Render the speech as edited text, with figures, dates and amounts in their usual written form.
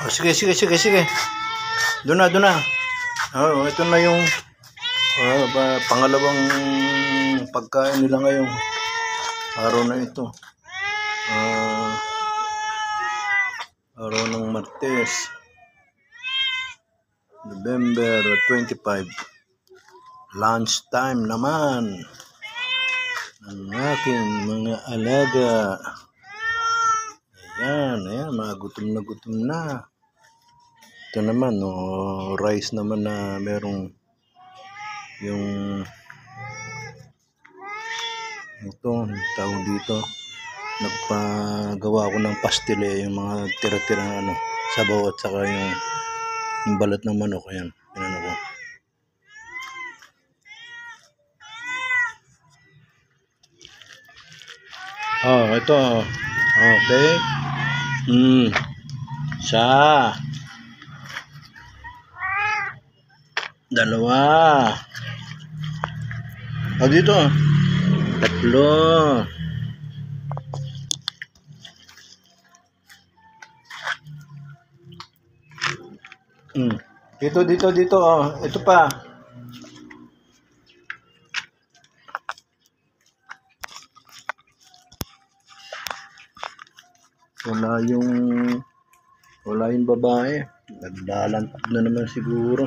Sige, sige, sige, sige. Doon na, doon na. Oh, ito na yung pangalawang pagkain nila ngayong araw na ito. Araw ng Martes, November 25. Lunch time naman ng aking mga alaga. Ayan, ayan, mga gutom na. Ito naman, rice naman na merong yung ito, tawag dito, nagpagawa ko ng pastile, yung mga tira-tirang sabaw at saka yung balat ng manok. Ayan, pinano ko. Ito. Okay. Isa. Dalawa. Dito. Tatlo. Dito. Ito pa. Wala yung babae. Naglalantap na naman siguro.